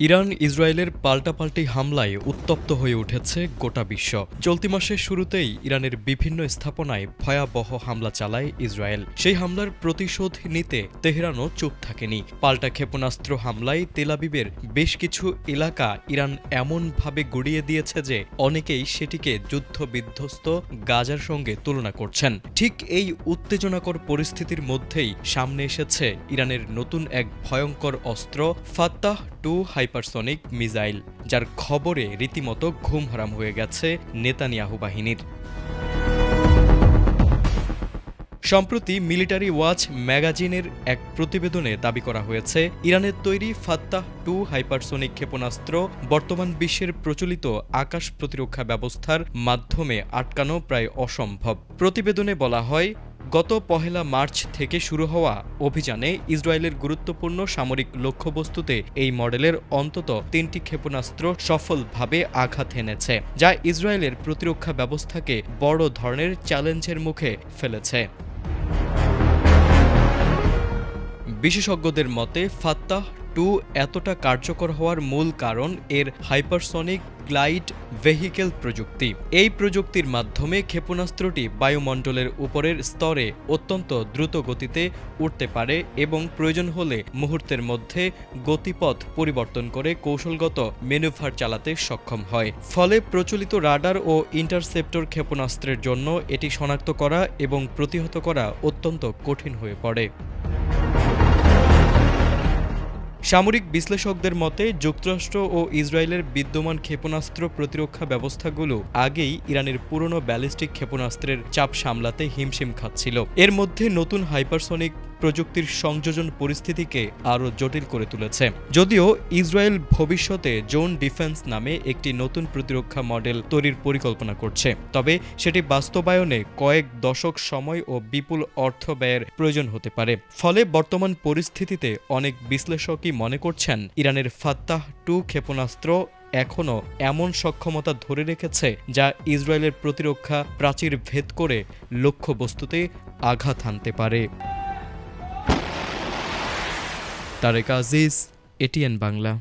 Iran ইসরায়েলের পাল্টাপাল্টি হামলায় উত্তপ্ত হয়ে উঠেছে গোটা বিশ্ব। চলতি মাসের শুরুতেই ইরানের বিভিন্ন স্থাপনায় ভয়াবহ হামলা চালায় ইসরায়েল। সেই হামলার প্রতিশোধ নিতে তেহরানও চুপ থাকেনি। পাল্টা ক্ষেপণাস্ত্র হামলায় তেল আবিবের বেশ কিছু এলাকা ইরান এমনভাবে গুড়িয়ে দিয়েছে যে অনেকেই সেটিকে যুদ্ধবিধ্বস্ত গাজার সঙ্গে তুলনা করছেন। ঠিক এই উত্তেজনাকর পরিস্থিতির মধ্যেই সামনে এসেছে ইরানের নতুন এক ভয়ঙ্কর অস্ত্র ফাত্তাহ-2 হাইপারসনিক মিসাইল, যার খবরে রীতিমতো ঘুম হারাম হয়ে গেছে নেতানিয়াহু বাহিনীর। সম্প্রতি মিলিটারি ওয়াচ ম্যাগাজিনের এক প্রতিবেদনে দাবি করা হয়েছে, ইরানের তৈরি ফাত্তাহ-2 হাইপারসনিক ক্ষেপণাস্ত্র বর্তমান বিশ্বের প্রচলিত আকাশ প্রতিরক্ষা ব্যবস্থার মাধ্যমে আটকানো প্রায় অসম্ভব। প্রতিবেদনে বলা হয়, গত 1 মার্চ থেকে শুরু হওয়া অভিযানে ইসরায়েলের গুরুত্বপূর্ণ সামরিক লক্ষ্যবস্তুতে এই মডেলের অন্তত 3টি ক্ষেপণাস্ত্র সফলভাবে আঘাত হেনেছে, যা ইসরায়েলের প্রতিরক্ষা ব্যবস্থাকে বড় ধরনের চ্যালেঞ্জের মুখে ফেলেছে। বিশেষজ্ঞদের মতে ফাত্তাহ-2 এতটা কার্যকর হওয়ার মূল কারণ এর হাইপারসনিক গ্লাইড ভেহিকেল প্রযুক্তি। এই প্রযুক্তির মাধ্যমে ক্ষেপণাস্ত্রটি বায়ুমণ্ডলের উপরের স্তরে অত্যন্ত দ্রুত গতিতে উঠতে পারে এবং প্রয়োজন হলে মুহূর্তের মধ্যে গতিপথ পরিবর্তন করে কৌশলগত ম্যানুভার চালাতে সক্ষম হয়। ফলে প্রচলিত রাডার ও ইন্টারসেপ্টর ক্ষেপণাস্ত্রের জন্য এটি শনাক্ত করা এবং প্রতিহত করা অত্যন্ত কঠিন হয়ে পড়ে। সামরিক বিশ্লেষকদের মতে যুক্তরাষ্ট্র ও ইসরায়েলের বিদ্যমান ক্ষেপণাস্ত্র প্রতিরক্ষা ব্যবস্থাগুলো আগেই ইরানের পুরনো ব্যালিস্টিক ক্ষেপণাস্ত্রের চাপ সামলাতে হিমশিম খাচ্ছিল। এর মধ্যে নতুন হাইপারসনিক প্রযুক্তির সংযোজন পরিস্থিতিকে আরও জটিল করে তুলেছে। যদিও ইসরায়েল ভবিষ্যতে জোন ডিফেন্স নামে একটি নতুন প্রতিরক্ষা মডেল তৈরির পরিকল্পনা করছে, তবে সেটি বাস্তবায়নে কয়েক দশক সময় ও বিপুল অর্থ ব্যয়ের প্রয়োজন হতে পারে। ফলে বর্তমান পরিস্থিতিতে অনেক বিশ্লেষকই মনে করছেন, ইরানের ফাত্তাহ-2 ক্ষেপণাস্ত্র এখনও এমন সক্ষমতা ধরে রেখেছে যা ইসরায়েলের প্রতিরক্ষা প্রাচীর ভেদ করে লক্ষ্যবস্তুতে আঘাত হানতে পারে। তারেক আজিজ, এটিএন বাংলা।